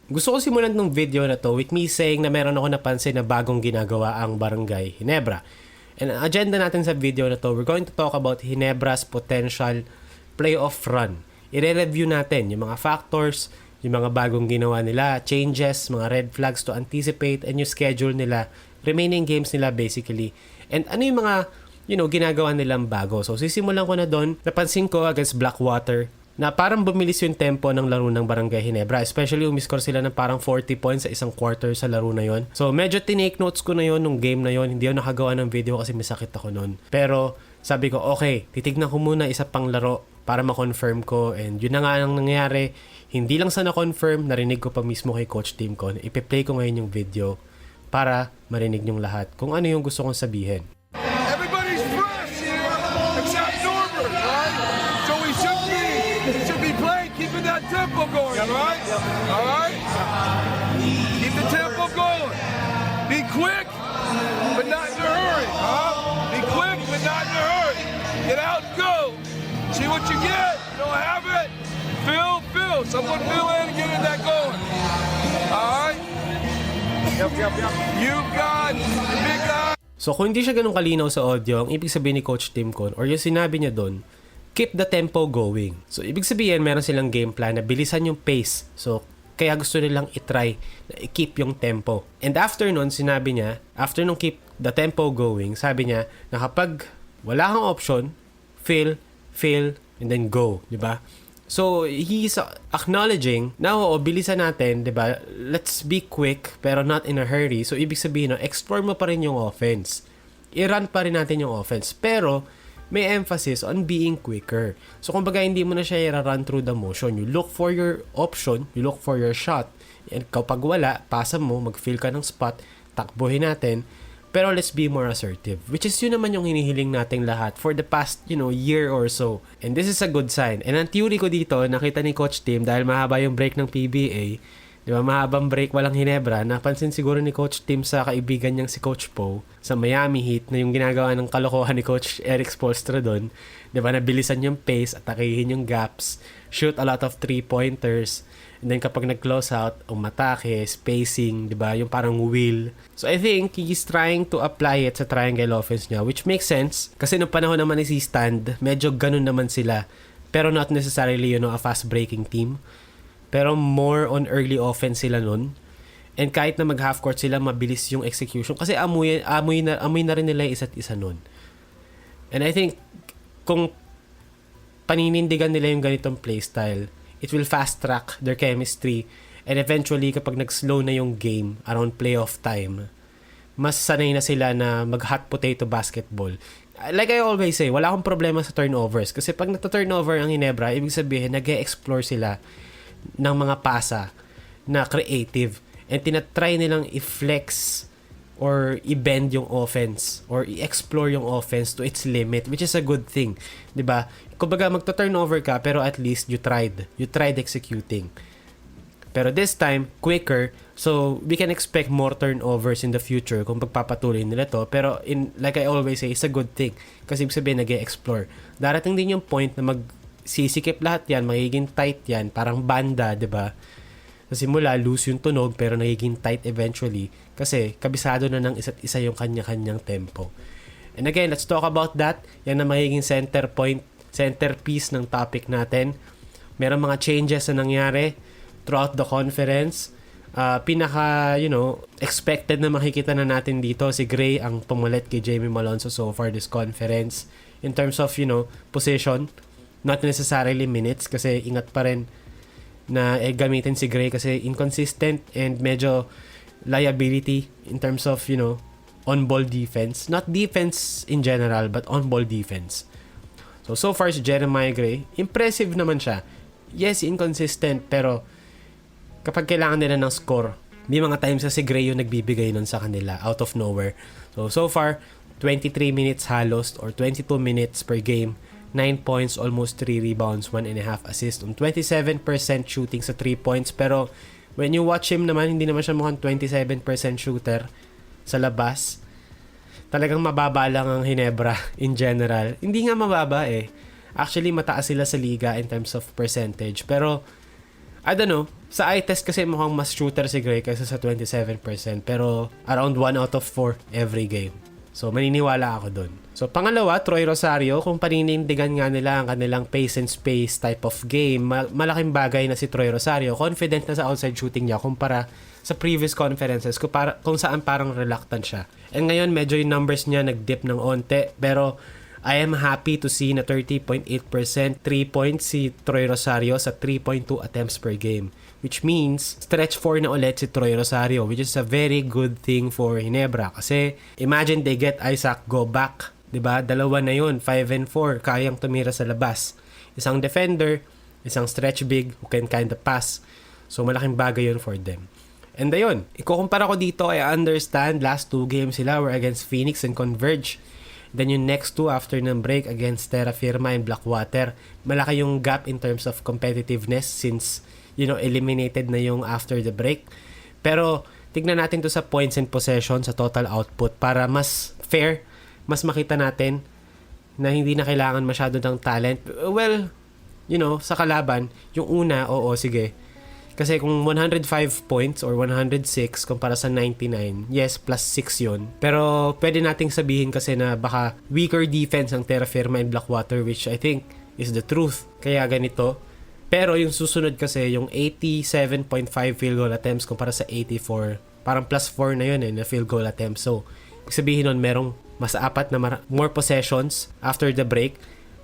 Gusto ko simulan ng video na to with me saying na meron ako napansin na bagong ginagawa ang Barangay Ginebra. And ang agenda natin sa video na to, we're going to talk about Ginebra's potential playoff run. I-review natin yung mga factors, yung mga bagong ginawa nila, changes, mga red flags to anticipate, and yung schedule nila, remaining games nila basically. And ano yung mga, ginagawa nilang bago. So sisimulan ko na doon. Napansin ko against Blackwater na parang bumilis yung tempo ng laro ng Barangay Ginebra. Especially umiscore sila ng parang 40 points sa isang quarter sa laro na yon. So medyo tinake notes ko na yon nung game na yon. Hindi ako nakagawa ng video kasi may sakit ako noon. Pero sabi ko, okay, titignan ko muna isa pang laro para ma-confirm ko. And yun na nga ang nangyari. Hindi lang sa na-confirm, narinig ko pa mismo kay Coach Tim ko. Ipe-play ko ngayon yung video para marinig nyong lahat kung ano yung gusto kong sabihin. Everybody's fresh here except Norbert, right? So we should be playing, keeping that tempo going, right? All right? Keep the tempo going. Be quick, but not in a hurry, huh? Be quick, but not in a hurry. Get out and go. See what you get. You don't have it. Fill. Someone fill in and get in that going. All right? Yep. You've got the big guy. So kung hindi siya ganun kalinaw sa audio, ang ibig sabihin ni Coach Tim Con or yung sinabi niya doon, keep the tempo going. So ibig sabihin meron silang game plan na bilisan yung pace. So kaya gusto nilang itry na i-keep yung tempo. And after nun, sinabi niya, after nung keep the tempo going, sabi niya na kapag wala kang option, fill, and then go. Diba? So, he's acknowledging na bilisan natin, 'di ba? Let's be quick pero not in a hurry. So, ibig sabihin, explore mo pa rin yung offense. I-run pa rin natin yung offense. Pero, may emphasis on being quicker. So, kumbaga, hindi mo na siya i-run through the motion. You look for your option, you look for your shot. And kapag wala, pasa mo, mag-fill ka ng spot, takbuhin natin. Pero let's be more assertive. Which is yun naman yung hinihiling nating lahat for the past, year or so. And this is a good sign. And ang theory ko dito, nakita ni Coach Tim, dahil mahaba yung break ng PBA, di ba, mahabang break, walang Ginebra, napansin siguro ni Coach Tim sa kaibigan niyang si Coach Poe sa Miami Heat na yung ginagawa ng kalokohan ni Coach Eric Spoelstra doon. Di ba, nabilisan yung pace, atakihin yung gaps, shoot a lot of 3-pointers, and then kapag nag-close out, umatake, spacing, di ba, yung parang wheel. So I think he's trying to apply it sa triangle offense niya, which makes sense kasi nung panahon naman ni si Stand, medyo ganun naman sila. Pero not necessarily, a fast-breaking team. Pero more on early offense sila nun. And kahit na mag-half court sila, mabilis yung execution. Kasi amoy na rin nila isa't isa nun. And I think, kung paninindigan nila yung ganitong playstyle, it will fast-track their chemistry. And eventually, kapag nag-slow na yung game around playoff time, mas sanay na sila na mag-hot potato basketball. Like I always say, wala akong problema sa turnovers. Kasi pag nagta-turnover ang Ginebra, ibig sabihin, nag-e-explore sila ng mga pasa na creative. And tinatry nilang i-flex or i-bend yung offense or i-explore yung offense to its limit, which is a good thing. 'Di ba? Kumbaga magta-turnover ka pero at least you tried executing. Pero this time quicker, so we can expect more turnovers in the future kung pagpapatuloy nila to. Pero like I always say, it's a good thing kasi ibig sabihin nag-e-explore. Darating din yung point na magsisikip lahat yan, magiging tight yan, parang banda, 'di ba? Sa simula, loose yung tunog pero nagiging tight eventually kasi kabisado na ng isa't isa yung kanya-kanyang tempo. And again, let's talk about that. Yan na magiging centerpiece ng topic natin. Merong mga changes na nangyari throughout the conference. Expected na makikita na natin dito si Gray ang pumulit kay Jamie Malonzo so far this conference. In terms of, position, not necessarily minutes kasi ingat pa rin na gamitin si Gray kasi inconsistent and medyo liability in terms of, on-ball defense. Not defense in general, but on-ball defense. So far si Jeremiah Gray, impressive naman siya. Yes, inconsistent, pero kapag kailangan nila ng score, may mga times na si Gray yung nagbibigay nun sa kanila, out of nowhere. So far, 23 minutes halos or 22 minutes per game. 9 points, almost 3 rebounds, 1.5 assists, 27% shooting sa 3 points. Pero when you watch him naman, hindi naman siya mukhang 27% shooter sa labas. Talagang mababa lang ang Ginebra in general. Hindi nga mababa eh. Actually, mataas sila sa liga in terms of percentage. Pero I don't know. Sa eye test kasi mukhang mas shooter si Gray kaysa sa 27%. Pero around 1 out of 4 every game. So, maniniwala ako dun. So, pangalawa, Troy Rosario. Kung paninindigan nga nila ang kanilang pace and space type of game, malaking bagay na si Troy Rosario. Confident na sa outside shooting niya kumpara sa previous conferences kung saan parang reluctant siya. And ngayon, medyo yung numbers niya nag-dip ng onte. Pero, I am happy to see na 30.8% 3 points si Troy Rosario sa 3.2 attempts per game. Which means, stretch 4 na ulit si Troy Rosario, which is a very good thing for Ginebra. Kasi, imagine they get Isaac go back. 'Di ba? Dalawa na yun, 5 and 4, kayang tumira sa labas. Isang defender, isang stretch big who can kind of pass. So, malaking bagay yun for them. And ayun, ikukumpara ko dito, I understand last 2 games sila were against Phoenix and Converge. Then yung next 2 after ng break against Terra Firma and Blackwater, malaki yung gap in terms of competitiveness since, eliminated na yung after the break. Pero, tignan natin to sa points and possession, sa total output, para mas fair, mas makita natin na hindi na kailangan masyado ng talent. Well, sa kalaban, yung una, oo, sige. Kasi kung 105 points or 106 kumpara sa 99, yes, plus 6 yun. Pero pwede nating sabihin kasi na baka weaker defense ang Terra Firma and Blackwater, which I think is the truth. Kaya ganito. Pero yung susunod kasi, yung 87.5 field goal attempts kumpara sa 84, parang plus 4 na yun na field goal attempts. So, ibig sabihin nun, merong mas 4 na more possessions after the break.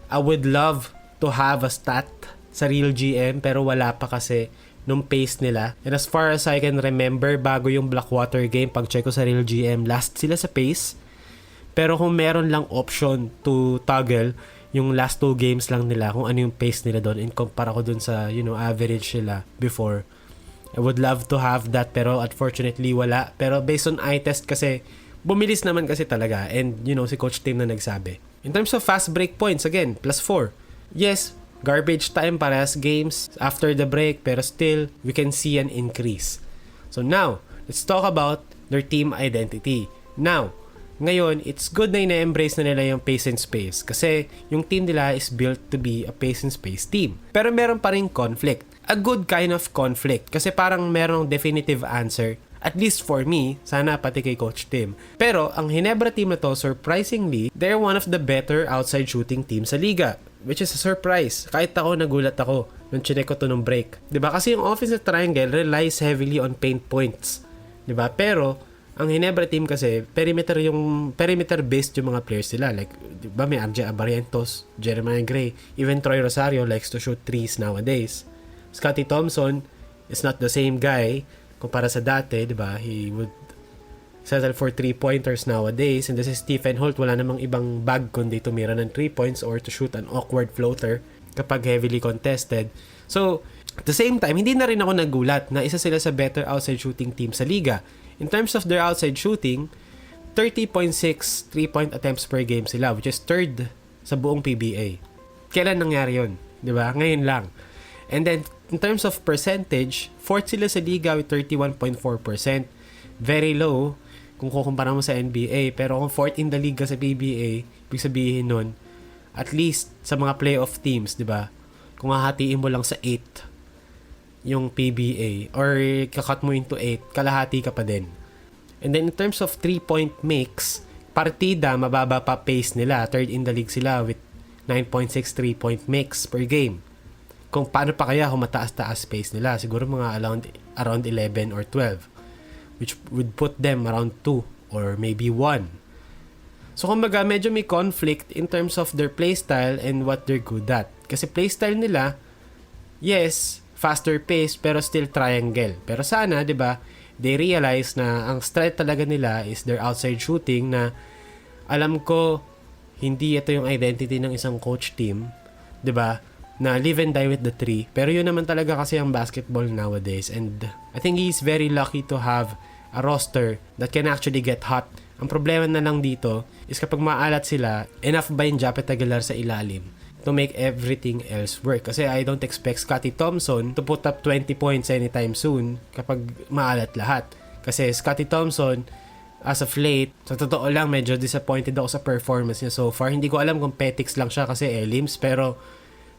I would love to have a stat sa Real GM, pero wala pa kasi nung pace nila. And as far as I can remember, bago yung Blackwater game, pag-check ko sa Real GM, last sila sa pace. Pero kung meron lang option to toggle, yung last 2 games lang nila, kung ano yung pace nila doon, in kumpara ko doon sa, average nila before. I would love to have that, pero unfortunately, wala. Pero based on eye test kasi, bumilis naman kasi talaga. And, si Coach Tim na nagsabi. In terms of fast break points, again, plus 4. Yes, garbage time parehas games after the break, pero still, we can see an increase. So now, let's talk about their team identity. Now, ngayon, it's good na ina-embrace na nila yung pace and space kasi yung team nila is built to be a pace and space team. Pero meron pa rin conflict. A good kind of conflict kasi parang merong definitive answer. At least for me, sana pati kay Coach Tim. Pero ang Ginebra team na to, surprisingly, they're one of the better outside shooting teams sa liga. Which is a surprise. Kahit ako, nagulat ako nung chinek ko to nung break. 'Di ba? Kasi yung offensive triangle relies heavily on paint points. 'Di ba? Pero ang Ginebra team kasi, perimeter-based yung mga players nila. Like, di ba, may RJ Abarrientos, Jeremiah Gray, even Troy Rosario likes to shoot threes nowadays. Scottie Thompson is not the same guy kumpara sa dati, di ba? He would settle for 3-pointers nowadays. And this is Stephen Holt, wala namang ibang bag kundi tumira ng 3 points or to shoot an awkward floater kapag heavily contested. So, at the same time, hindi na rin ako nagulat na isa sila sa better outside shooting team sa liga. In terms of their outside shooting, 30.6 3-point attempts per game sila, which is 3rd sa buong PBA. Kailan nangyari yun? Diba? Ngayon lang. And then, in terms of percentage, 4th sila sa liga with 31.4%. Very low kung kukumpara mo sa NBA. Pero kung 4th in the liga sa PBA, ibig sabihin nun, at least sa mga playoff teams, diba? Kung hahatiin mo lang sa 8, yung PBA or kakat mo into 8, kalahati ka pa din. And then in terms of 3-point makes, partida, mababa pa pace nila. 3rd in the league sila with 9.6 3-point makes per game. Kung paano pa kaya kung mataas-taas pace nila, siguro mga around 11 or 12, which would put them around 2 or maybe 1. So kumbaga medyo may conflict in terms of their playstyle and what they're good at. Kasi playstyle nila, yes, faster pace pero still triangle. Pero sana, 'di ba, they realize na ang strength talaga nila is their outside shooting na alam ko hindi ito yung identity ng isang coach team, 'di ba? Na live and die with the 3. Pero yun naman talaga kasi ang basketball nowadays, and I think he's very lucky to have a roster that can actually get hot. Ang problema na lang dito is kapag maalat sila, enough ba yung Japet Aguilar sa ilalim to make everything else work? Kasi I don't expect Scottie Thompson to put up 20 points anytime soon kapag maalat lahat. Kasi Scottie Thompson, as of late, sa totoo lang, medyo disappointed ako sa performance niya so far. Hindi ko alam kung petics lang siya kasi elims, pero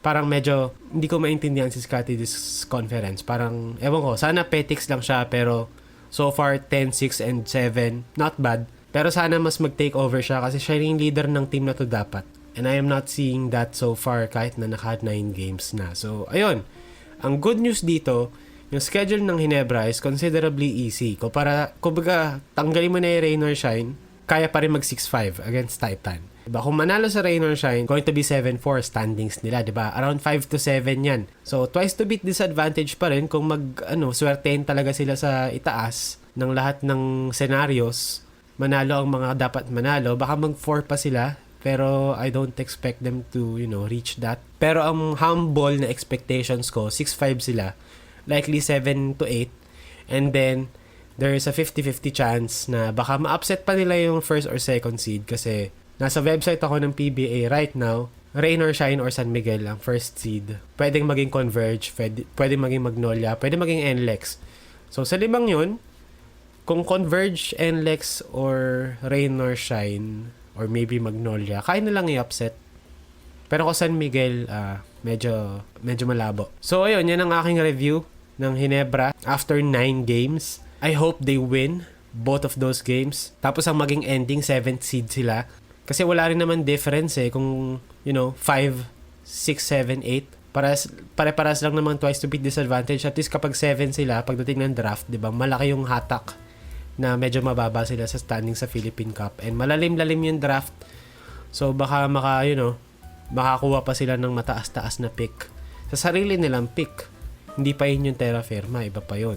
parang medyo hindi ko maintindihan si Scotty this conference. Parang, ewan ko, sana petics lang siya pero so far 10, 6, and 7, not bad. Pero sana mas mag-take over siya kasi siya yung leader ng team na to dapat. And I am not seeing that so far kahit na naka 9 games na. So, ayun. Ang good news dito, yung schedule ng Ginebra is considerably easy. Kumbaga, tanggalin mo na yung rain or shine, kaya pa rin mag 6-5 against Titan. Diba? Kung manalo sa rain or shine, going to be 7-4 standings nila, diba? Around 5-7 yan. So, twice to beat disadvantage pa rin kung swertein talaga sila sa itaas ng lahat ng scenarios. Manalo ang mga dapat manalo. Baka mag 4 pa sila, pero I don't expect them to, reach that. Pero ang humble na expectations ko, 6-5 sila. Likely 7-8. And then, there is a 50-50 chance na baka ma-upset pa nila yung first or second seed kasi nasa website ako ng PBA right now, Rain or Shine or San Miguel ang first seed. Pwedeng maging Converge, pwedeng maging Magnolia, pwedeng maging NLEX. So sa limang yun, kung Converge, NLEX, or Rain or Shine, or maybe Magnolia, kaya na lang i-upset. Pero kung San Miguel, medyo malabo. So ayun, yan ang aking review ng Ginebra after 9 games. I hope they win both of those games. Tapos ang maging ending, 7th seed sila. Kasi wala rin naman difference kung, 5, 6, 7, 8. Pare-paras lang naman twice to beat disadvantage. At least kapag 7 sila, pagdating ng draft, di ba, malaki yung hatak na medyo mababa sila sa standing sa Philippine Cup. And malalim-lalim yung draft. So baka makakuha pa sila ng mataas-taas na pick. Sa sarili nilang pick. Hindi pa yun yung terra firma, iba pa yun.